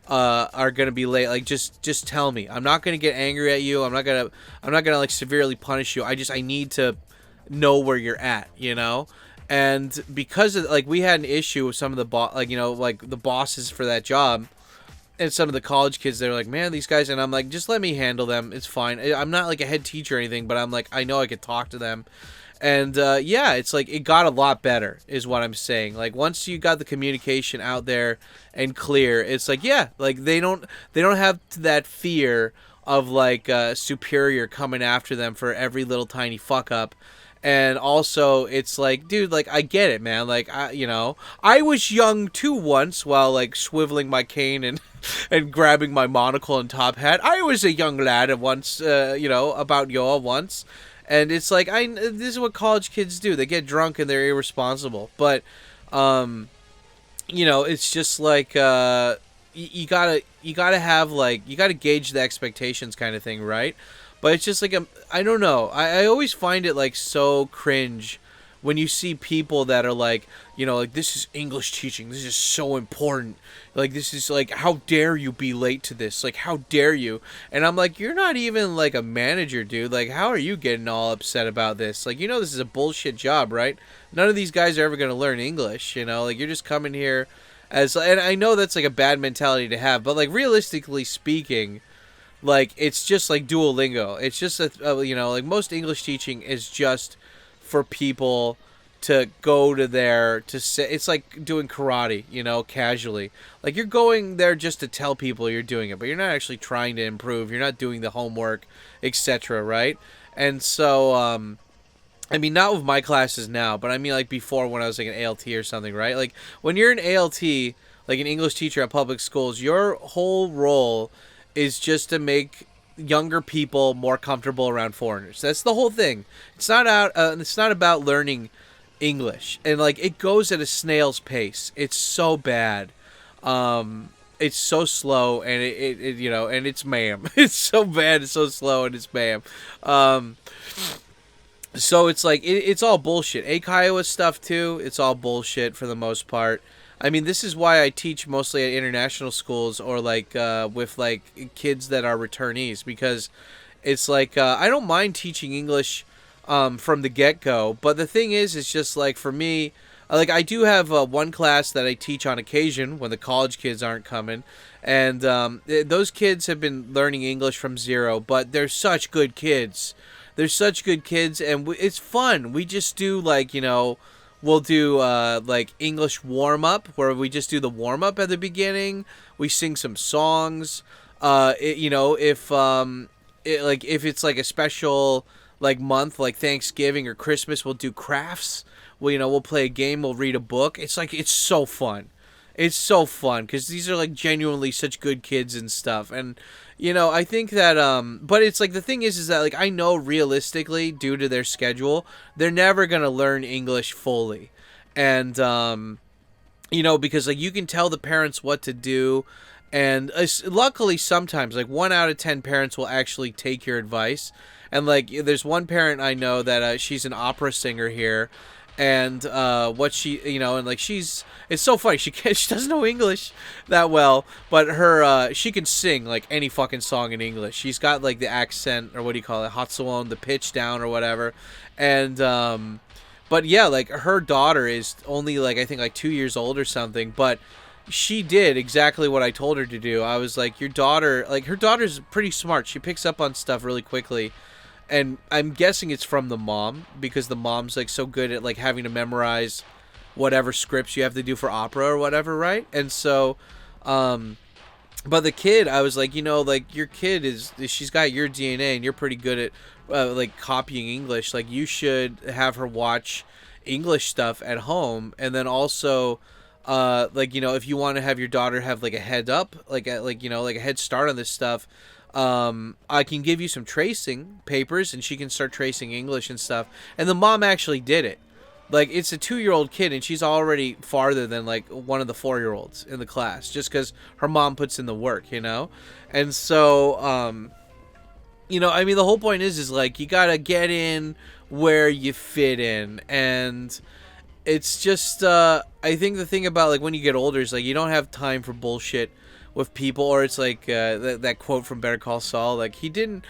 are gonna be late. Like, just tell me. I'm not gonna get angry at you. I'm not gonna like severely punish you. I need to know where you're at, you know. And because of, like, we had an issue with some of the like, you know, like the bosses for that job, and some of the college kids, they're like, man, these guys, and I'm like, just let me handle them. It's fine. I'm not like a head teacher or anything, but I'm like, I know I could talk to them. And yeah, it's like, it got a lot better is what I'm saying. Like, once you got the communication out there and clear, it's like, yeah, like they don't have that fear of, like, superior coming after them for every little tiny fuck up. And also, it's like, dude, like, I get it, man. Like, you know, I was young too once, while, like, swiveling my cane and and grabbing my monocle and top hat. I was a young lad at once, you know, about y'all once. And it's like, this is what college kids do. They get drunk and they're irresponsible. But, you know, it's just like, you gotta have, like, you gotta gauge the expectations kind of thing, right? But it's just like, I don't know. I always find it, like, so cringe when you see people that are like, you know, like, this is English teaching. This is so important. Like, this is, like, how dare you be late to this? Like, how dare you? And I'm like, you're not even, like, a manager, dude. Like, how are you getting all upset about this? Like, you know, this is a bullshit job, right? None of these guys are ever going to learn English, you know? Like, you're just coming here as, and I know that's, like, a bad mentality to have, but, like, realistically speaking, like, it's just like Duolingo. It's just, you know, like, most English teaching is just for people to go to there to say, it's like doing karate, you know, casually. Like, you're going there just to tell people you're doing it, but you're not actually trying to improve. You're not doing the homework, etc., right? And so, I mean, not with my classes now, but I mean, like, before, when I was, like, an ALT or something, right? Like, when you're an ALT, like an English teacher at public schools, your whole role is just to make younger people more comfortable around foreigners. That's the whole thing. It's not about learning English, and, like, it goes at a snail's pace. It's so bad. It's so slow, and it you know, and it's ma'am. It's so bad. It's so slow, and it's ma'am. So it's like, it's all bullshit. Kiowa stuff too. It's all bullshit for the most part. I mean, this is why I teach mostly at international schools, or, like, with, like, kids that are returnees, because it's like, I don't mind teaching English from the get-go, but the thing is, it's just, like, for me, like, I do have one class that I teach on occasion when the college kids aren't coming, and those kids have been learning English from zero, but they're such good kids. They're such good kids, and it's fun. We just do, like, you know, we'll do, like, English warm-up, where we just do the warm-up at the beginning. We sing some songs. You know, if it's, like, a special, like, month, like Thanksgiving or Christmas, we'll do crafts. We'll play a game. We'll read a book. It's, like, it's so fun. It's so fun, because these are, like, genuinely such good kids and stuff. And, you know, I think that, but it's like, the thing is that, like, I know realistically, due to their schedule, they're never going to learn English fully. And, you know, because, like, you can tell the parents what to do. And luckily, sometimes, like, 1 out of 10 parents will actually take your advice. And, like, there's one parent I know that she's an opera singer here. and what she, and like it's so funny. She doesn't know English that well, but her she can sing like any fucking song in English. She's got like the accent, or what do you call it, Hatsuon, the pitch down or whatever, and but yeah, like her daughter is only like I think like 2 years old or something, but she did exactly what I told her to do. I was like, your daughter, like her daughter's pretty smart. She picks up on stuff really quickly. And I'm guessing it's from the mom, because the mom's like so good at like having to memorize whatever scripts you have to do for opera or whatever, right? And so, but the kid, I was like, like your kid she's got your DNA, and you're pretty good at like copying English. Like you should have her watch English stuff at home, and then also, like if you want to have your daughter have like a head up, like a head start on this stuff. I can give you some tracing papers, and she can start tracing English and stuff. And the mom actually did it. Like, it's a 2-year-old kid, and she's already farther than, like, one of the 4-year-olds in the class, just because her mom puts in the work, And so, I mean, the whole point is like, you gotta get in where you fit in. And it's just, I think the thing about, like, when you get older is, like, you don't have time for bullshit with people, or it's like that quote from Better Call Saul, like he didn't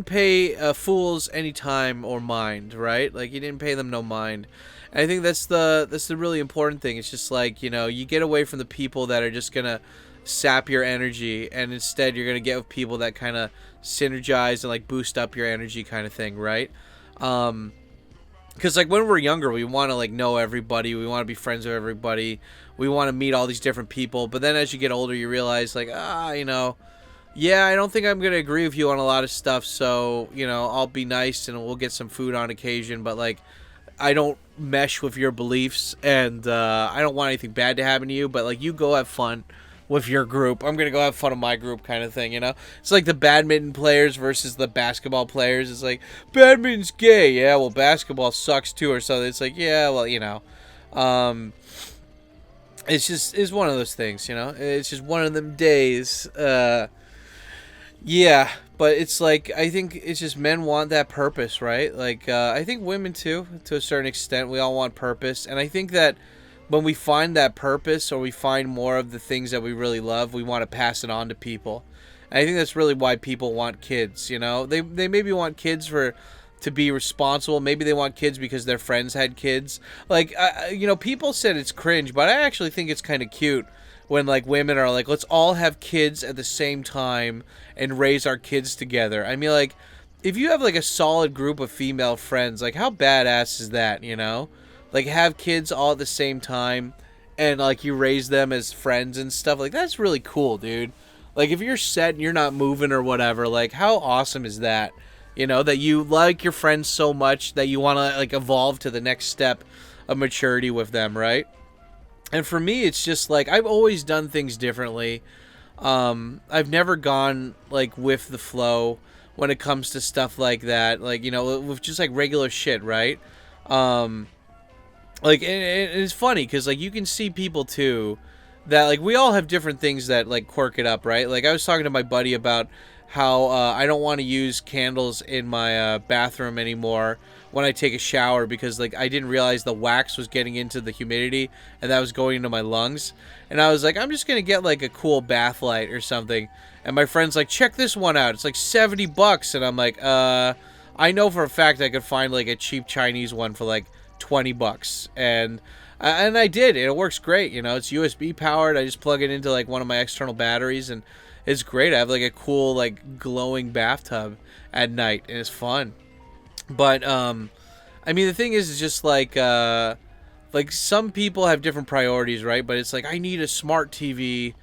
pay fools any time or mind, right? Like he didn't pay them no mind. And I think that's the really important thing. It's just like, you get away from the people that are just gonna sap your energy, and instead you're gonna get with people that kind of synergize and like boost up your energy, kind of thing, right? Because like when we're younger, we want to like know everybody, we want to be friends with everybody, we want to meet all these different people. But then as you get older, you realize like, yeah, I don't think I'm gonna agree with you on a lot of stuff. So I'll be nice and we'll get some food on occasion, but like I don't mesh with your beliefs, and I don't want anything bad to happen to you. But like you go have fun with your group, I'm gonna go have fun with my group, kind of thing. It's like the badminton players versus the basketball players. It's like, badminton's gay, yeah, well basketball sucks too, or something. It's like, yeah, well, it's one of those things. It's just one of them days. Yeah, but it's like, I think it's just men want that purpose, right? Like I think women too, to a certain extent. We all want purpose, and I think that when we find that purpose, or we find more of the things that we really love, we want to pass it on to people. And I think that's really why people want kids. They maybe want kids to be responsible. Maybe they want kids because their friends had kids. Like people said it's cringe, but I actually think it's kind of cute when like women are like, let's all have kids at the same time and raise our kids together. I mean, like, if you have like a solid group of female friends, like how badass is that? Like have kids all at the same time, and like you raise them as friends and stuff. Like that's really cool, dude. Like if you're set and you're not moving or whatever, like how awesome is that? That you like your friends so much that you want to like evolve to the next step of maturity with them, right? And for me, it's just like I've always done things differently. I've never gone like with the flow when it comes to stuff like that. Like with just like regular shit, right? Like, and it's funny because, like, you can see people, too, that, like, we all have different things that, like, quirk it up, right? Like, I was talking to my buddy about how I don't want to use candles in my bathroom anymore when I take a shower because, like, I didn't realize the wax was getting into the humidity and that was going into my lungs. And I was like, I'm just going to get, like, a cool bath light or something. And my friend's like, check this one out. It's like $70. And I'm like, I know for a fact I could find, like, a cheap Chinese one for, like, $20, and I did. It works great. It's USB powered. I just plug it into like one of my external batteries, and it's great. I have like a cool like glowing bathtub at night, and it's fun. But I mean, the thing is, it's just like some people have different priorities, right? But it's like, I need a smart TV.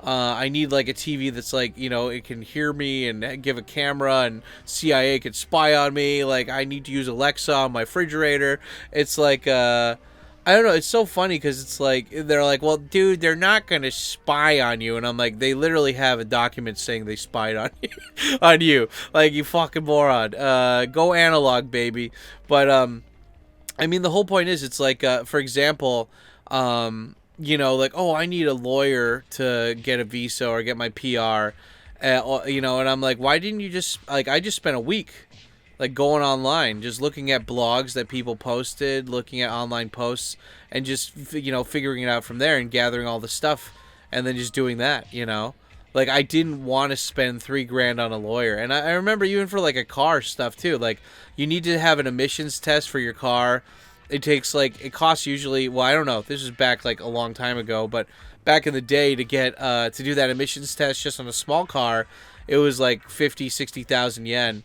I need like a TV that's like, it can hear me and give a camera, and CIA could spy on me. Like I need to use Alexa on my refrigerator. It's like, I don't know. It's so funny because it's like, they're like, well, dude, they're not going to spy on you. And I'm like, they literally have a document saying they spied on you, on you. Like, you fucking moron. Go analog, baby. But, I mean, the whole point is, it's like, for example, like, oh, I need a lawyer to get a visa or get my PR, and I'm like, why didn't you just, like, I just spent a week like going online, just looking at blogs that people posted, looking at online posts, and just figuring it out from there and gathering all the stuff, and then just doing that. Like, I didn't want to spend $3,000 on a lawyer, and I remember even for like a car stuff too. Like, you need to have an emissions test for your car. It costs usually, well, I don't know, this was back like a long time ago, but back in the day to get to do that emissions test just on a small car, it was like 50,000-60,000 yen.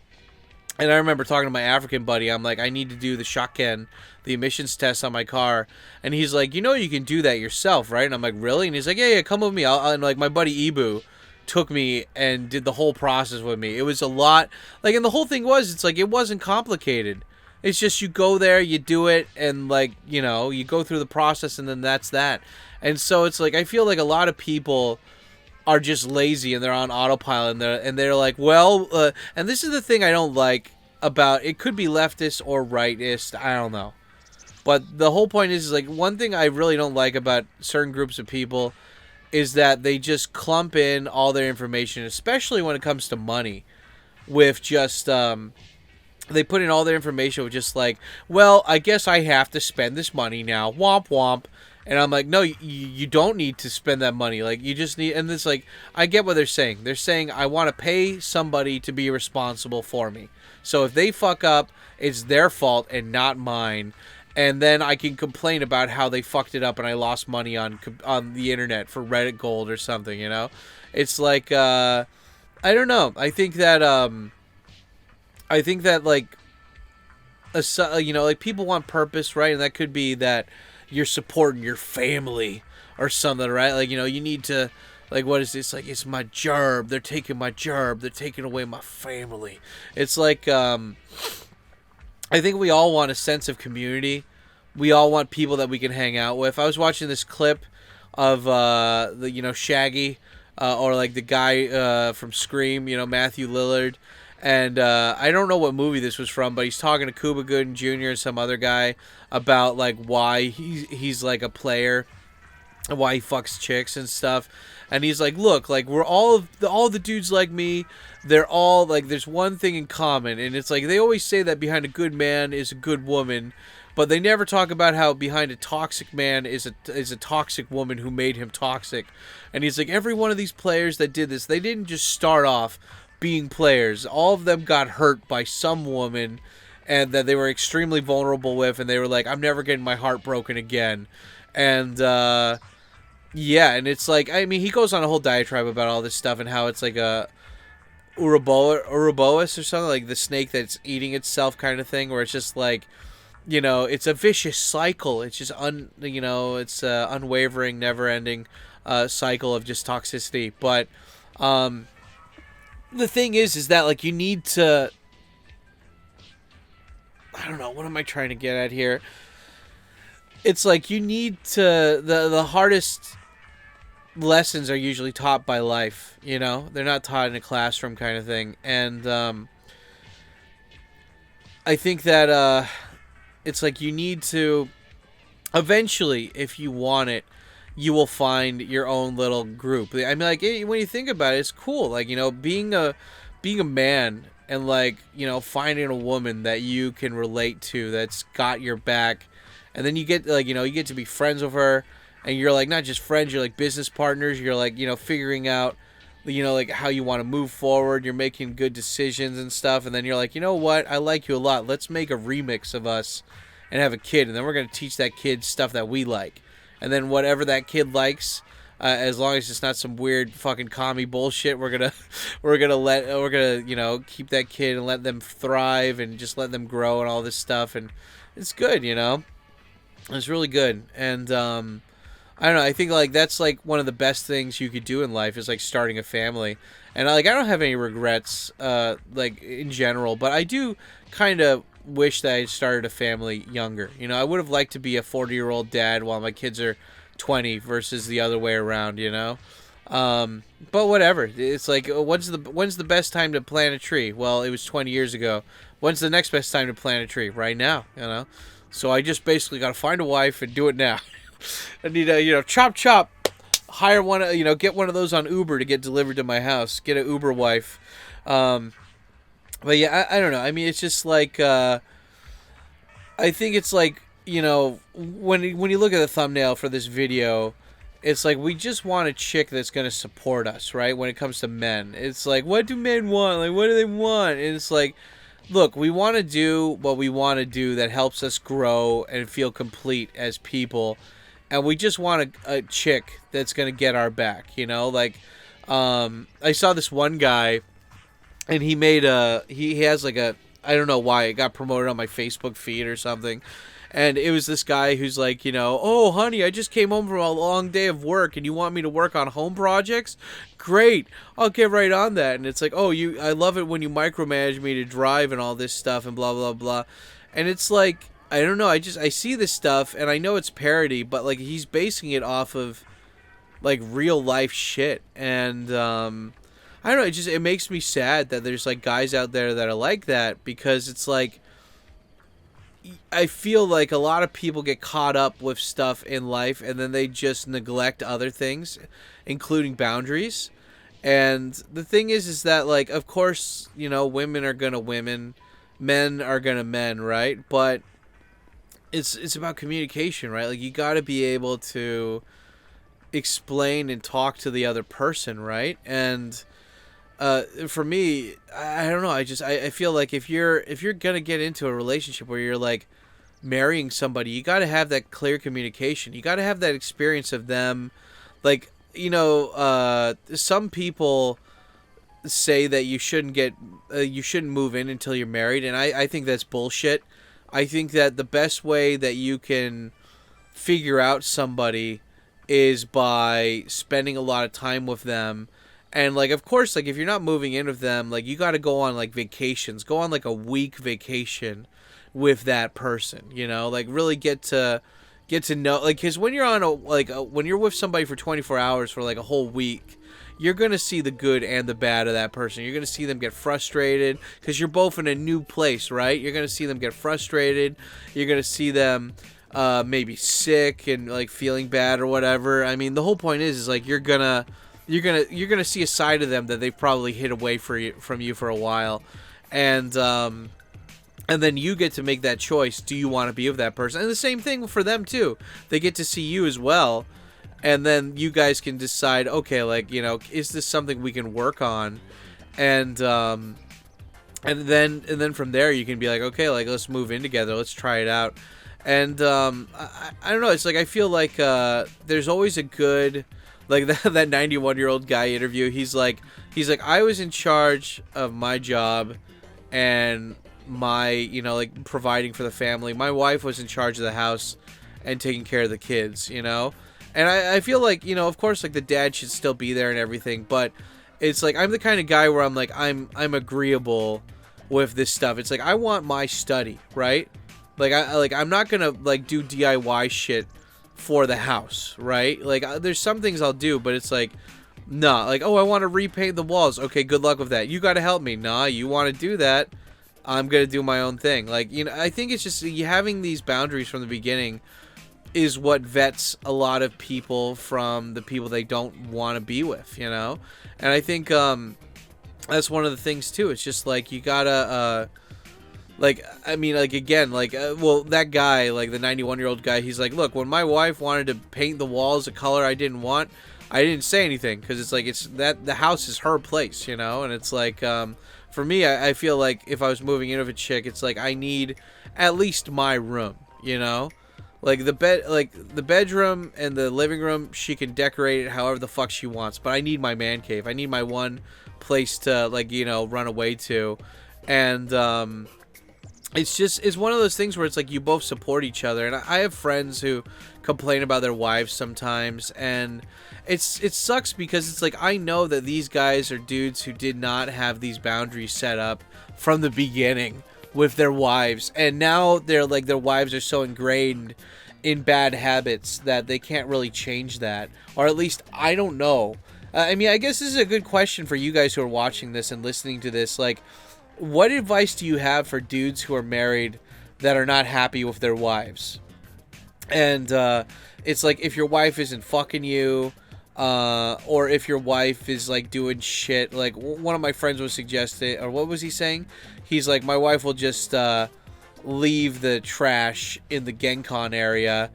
And I remember talking to my African buddy. I'm like, I need to do the emissions test on my car. And he's like, you can do that yourself, right? And I'm like, really? And he's like, yeah, come with me. And like, my buddy Ibu took me and did the whole process with me. It was a lot. Like, and the whole thing was, it's like, it wasn't complicated. It's just you go there, you do it, and like, you go through the process, and then that's that. And so it's like, I feel like a lot of people are just lazy and they're on autopilot, and they're like, well, and this is the thing I don't like about it. Could be leftist or rightist, I don't know. But the whole point is like, one thing I really don't like about certain groups of people is that they just clump in all their information, especially when it comes to money, with just they put in all their information with just like, well, I guess I have to spend this money now, womp womp. And I'm like, no, you don't need to spend that money. Like, you just need, and it's like, I get what they're saying. They're saying, I want to pay somebody to be responsible for me. So if they fuck up, it's their fault and not mine. And then I can complain about how they fucked it up and I lost money on the internet for Reddit Gold or something, It's like, I don't know. I think that like, like people want purpose, right? And that could be that you're supporting your family or something, right? Like, you need to, like, what is this? Like, it's my job. They're taking my job. They're taking away my family. It's like, I think we all want a sense of community. We all want people that we can hang out with. I was watching this clip of, Shaggy, or like the guy from Scream, Matthew Lillard. And I don't know what movie this was from, but he's talking to Cuba Gooding Jr. and some other guy about like why he's like a player, and why he fucks chicks and stuff. And he's like, look, like we're all the dudes like me. They're all like, there's one thing in common, and it's like they always say that behind a good man is a good woman, but they never talk about how behind a toxic man is a toxic woman who made him toxic. And he's like, every one of these players that did this, they didn't just start off being players. All of them got hurt by some woman and that they were extremely vulnerable with, and they were like, I'm never getting my heart broken again. And yeah, and it's like, I mean, he goes on a whole diatribe about all this stuff and how it's like a Ouroboros or something, like the snake that's eating itself kind of thing, where it's just like, it's a vicious cycle. It's just it's a unwavering, never-ending cycle of just toxicity. But the thing is that like you need to, I don't know, what am I trying to get at here? It's like you need to, the hardest lessons are usually taught by life, they're not taught in a classroom kind of thing. And I think that it's like you need to eventually, if you want it, you will find your own little group. I mean, like, when you think about it, it's cool. Like, being a man and like, finding a woman that you can relate to, that's got your back, and then you get like, you get to be friends with her, and you're like not just friends, you're like business partners. You're like, figuring out, like how you want to move forward. You're making good decisions and stuff, and then you're like, you know what? I like you a lot. Let's make a remix of us and have a kid, and then we're gonna teach that kid stuff that we like. And then whatever that kid likes, as long as it's not some weird fucking commie bullshit, we're gonna keep that kid and let them thrive and just let them grow and all this stuff. And it's good, it's really good. And I don't know, I think like that's like one of the best things you could do in life is like starting a family. And I don't have any regrets like in general, but I do kind of wish that I started a family younger. I would have liked to be a 40-year-old dad while my kids are 20 versus the other way around, but whatever. It's like, when's the best time to plant a tree? Well, it was 20 years ago. When's the next best time to plant a tree? Right now, so I just basically got to find a wife and do it now. I need a chop hire one, get one of those on Uber to get delivered to my house, get an Uber wife. But yeah, I don't know. I mean, it's just like I think it's like, when you look at the thumbnail for this video, it's like we just want a chick that's going to support us, right? When it comes to men, it's like, what do men want? Like, what do they want? And it's like, look, we want to do what we want to do that helps us grow and feel complete as people, and we just want a chick that's going to get our back, like I saw this one guy, and he has like a, I don't know why it got promoted on my Facebook feed or something. And it was this guy who's like, oh, honey, I just came home from a long day of work and you want me to work on home projects? Great. I'll get right on that. And it's like, oh, I love it when you micromanage me to drive and all this stuff and blah, blah, blah. And it's like, I don't know. I see this stuff and I know it's parody, but like he's basing it off of like real life shit. And, I don't know. It makes me sad that there's like guys out there that are like that, because it's like, I feel like a lot of people get caught up with stuff in life and then they just neglect other things, including boundaries. And the thing is that, like, of course, women are gonna women, men are gonna men, right? But it's about communication, right? Like, you got to be able to explain and talk to the other person, right? And for me, I don't know. I feel like if you're gonna get into a relationship where you're like marrying somebody, you got to have that clear communication. You got to have that experience of them, like, some people say that you shouldn't move in until you're married, and I think that's bullshit. I think that the best way that you can figure out somebody is by spending a lot of time with them. And, like, of course, like, if you're not moving in with them, like, you got to go on, like, vacations. Go on, like, a week vacation with that person, Like, really get to know, like, because when you're on when you're with somebody for 24 hours for, like, a whole week, you're going to see the good and the bad of that person. You're going to see them get frustrated because you're both in a new place, right? You're going to see them get frustrated. You're going to see them maybe sick and, like, feeling bad or whatever. I mean, the whole point is like, you're gonna see a side of them that they've probably hid away from you for a while, and then you get to make that choice. Do you want to be with that person? And the same thing for them too. They get to see you as well, and then you guys can decide, okay, like, is this something we can work on? And then from there you can be like, okay, like, let's move in together. Let's try it out. And I don't know. It's like, I feel like there's always a good, like, that 91-year-old guy interview. He's like, I was in charge of my job and my, like, providing for the family. My wife was in charge of the house and taking care of the kids, And I feel like, of course, like, the dad should still be there and everything, but it's like, I'm the kind of guy where I'm like, I'm agreeable with this stuff. It's like, I want my study, right? Like, I'm not gonna, like, do DIY shit for the house, right? Like, there's some things I'll do, but it's like, nah, like, oh, I want to repaint the walls. Okay, good luck with that. You got to help me. Nah, you want to do that, I'm gonna do my own thing. Like, I think it's just having these boundaries from the beginning is what vets a lot of people from the people they don't want to be with, And I think that's one of the things too. It's just like, you gotta like, I mean, like, again, like, well, that guy, like, the 91-year-old guy, he's like, look, when my wife wanted to paint the walls a color I didn't want, I didn't say anything, because it's like, it's that the house is her place, and it's like, for me, I feel like if I was moving in with a chick, it's like, I need at least my room, like, the bedroom and the living room, she can decorate it however the fuck she wants, but I need my man cave. I need my one place to, like, run away to. And it's one of those things where it's like, you both support each other. And I have friends who complain about their wives sometimes, and it sucks, because it's like, I know that these guys are dudes who did not have these boundaries set up from the beginning with their wives, and now they're like, their wives are so ingrained in bad habits that they can't really change that, or at least, I don't know. I mean, I guess this is a good question for you guys who are watching this and listening to this. Like, what advice do you have for dudes who are married that are not happy with their wives? And it's like, if your wife isn't fucking you, or if your wife is like doing shit. Like one of my friends was suggesting, or what was he saying? He's like, my wife will just leave the trash in the Genkan area,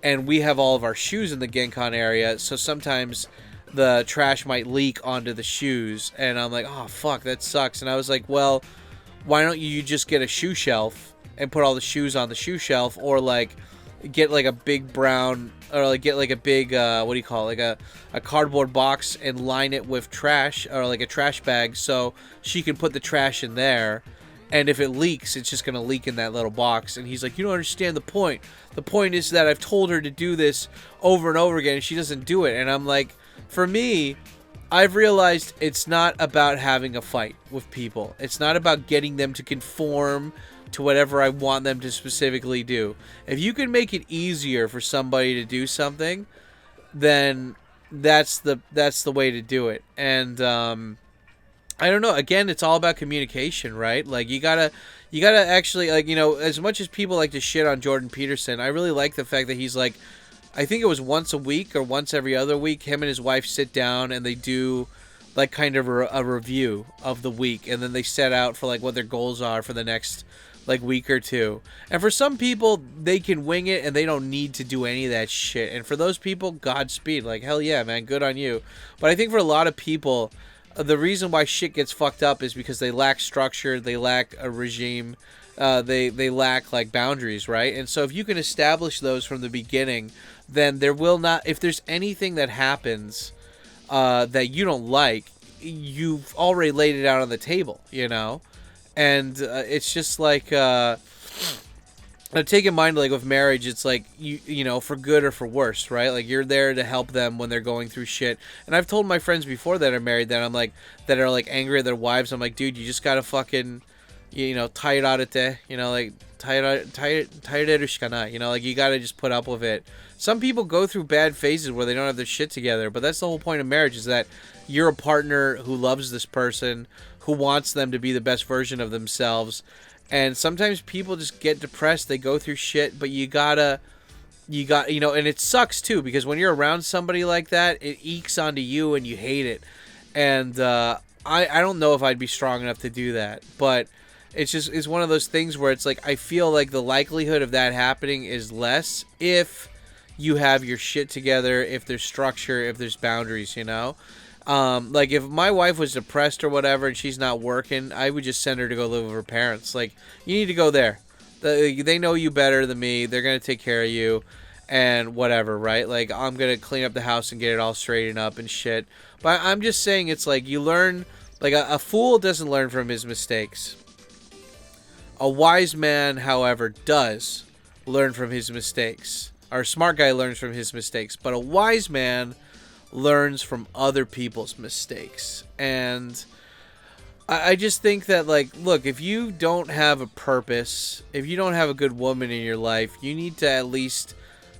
and we have all of our shoes in the Genkan area, so sometimes the trash might leak onto the shoes. And I'm like, oh fuck, that sucks. And I was like, well, why don't you just get a shoe shelf and put all the shoes on the shoe shelf, or like get like a big brown, or like get like a big what do you call it, like a cardboard box and line it with trash, or like a trash bag, so she can put the trash in there, and if it leaks, it's just gonna leak in that little box. And he's like, you don't understand the point. The point is that I've told her to do this over and over again and she doesn't do it. And I'm like, for me, I've realized it's not about having a fight with people. It's not about getting them to conform to whatever I want them to specifically do. If you can make it easier for somebody to do something, then that's the way to do it. And I don't know. Again, it's all about communication, right? Like you gotta actually, like, you know, as much as people like to shit on Jordan Peterson, I really like the fact that he's like, I think it was once a week or once every other week, him and his wife sit down and they do like kind of a review of the week, and then they set out for like what their goals are for the next like week or two. And for some people, they can wing it and they don't need to do any of that shit. And for those people, Godspeed. Like, hell yeah, man, good on you. But I think for a lot of people, the reason why shit gets fucked up is because they lack structure, they lack a regime, they lack like boundaries, right? And so if you can establish those from the beginning, then there will not, if there's anything that happens that you don't like, you've already laid it out on the table, you know? And it's just like, take in mind, like with marriage, it's like, you know, for good or for worse, right? Like you're there to help them when they're going through shit. And I've told my friends before that are married that I'm like, that are like angry at their wives, I'm like, dude, you just gotta fucking, you know, tairarete, you know, like taireru shikanai, you know, like you gotta just put up with it. Some people go through bad phases where they don't have their shit together, but that's the whole point of marriage, is that you're a partner who loves this person, who wants them to be the best version of themselves. And sometimes people just get depressed, they go through shit, but you got, you know, and it sucks too, because when you're around somebody like that, it ekes onto you and you hate it. And I don't know if I'd be strong enough to do that, but it's one of those things where it's like, I feel like the likelihood of that happening is less if you have your shit together, if there's structure, if there's boundaries, you know? Like if my wife was depressed or whatever and she's not working, I would just send her to go live with her parents. Like, you need to go there. They know you better than me. They're going to take care of you and whatever, right? Like, I'm going to clean up the house and get it all straightened up and shit. But I'm just saying, it's like you learn, like a fool doesn't learn from his mistakes. A wise man, however, does learn from his mistakes. Or a smart guy learns from his mistakes. But a wise man learns from other people's mistakes. And I just think that, like, look, if you don't have a purpose, if you don't have a good woman in your life, you need to at least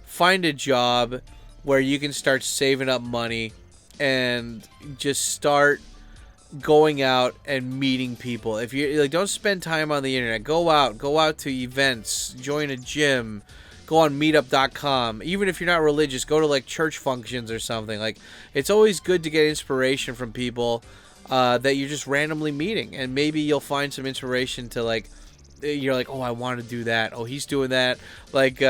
find a job where you can start saving up money and just start going out and meeting people. If you like, don't spend time on the internet. Go out to events, join a gym, go on meetup.com. Even if you're not religious, go to like church functions or something. Like, it's always good to get inspiration from people that you're just randomly meeting, and maybe you'll find some inspiration to, like, you're like, oh, I want to do that. Oh, he's doing that. Like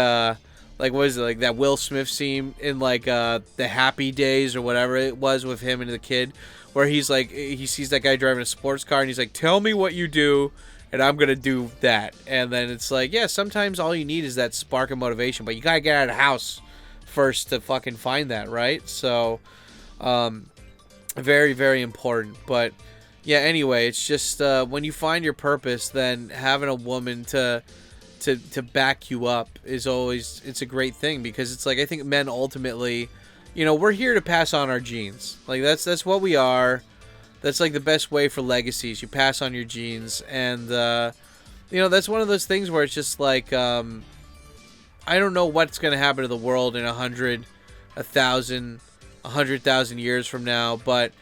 what is it, like that Will Smith scene in like the Happy Days or whatever it was with him and the kid, where he's like, he sees that guy driving a sports car and he's like, tell me what you do and I'm gonna do that. And then it's like, yeah, sometimes all you need is that spark of motivation, but you gotta get out of the house first to fucking find that, right? So very, very important. But yeah, anyway, it's just when you find your purpose, then having a woman to back you up is always, it's a great thing, because it's like, I think men ultimately, you know, we're here to pass on our genes. Like, that's what we are. That's like the best way for legacies. You pass on your genes. And you know, that's one of those things where it's just like, I don't know what's going to happen to the world in 100, 1,000, 100,000 years from now, but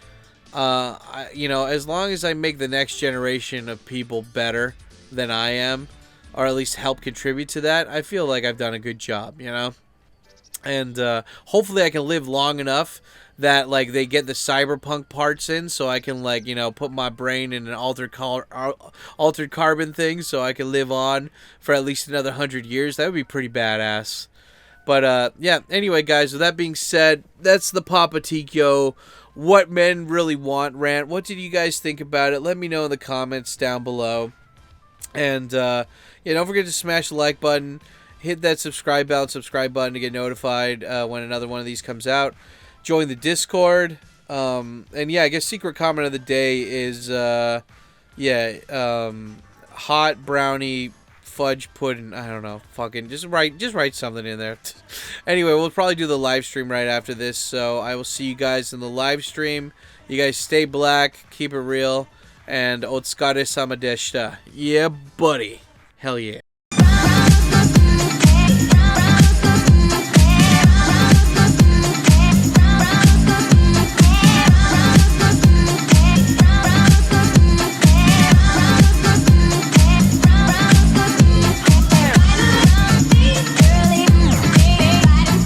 you know, as long as I make the next generation of people better than I am, or at least help contribute to that, I feel like I've done a good job, you know? And hopefully I can live long enough that like they get the cyberpunk parts in, so I can like put my brain in an altered carbon thing, so I can live on for at least another 100 years. That would be pretty badass. But yeah. Anyway, guys, with that being said, that's the Papa Tikyo What Men Really Want rant. What did you guys think about it? Let me know in the comments down below. And yeah, don't forget to smash the like button. Hit that subscribe button to get notified when another one of these comes out. Join the Discord. And yeah, I guess secret comment of the day is hot brownie fudge pudding. I don't know. Fucking just write something in there. Anyway, we'll probably do the live stream right after this. So I will see you guys in the live stream. You guys stay black, keep it real, and otsukare sama deshita. Yeah, buddy. Hell yeah.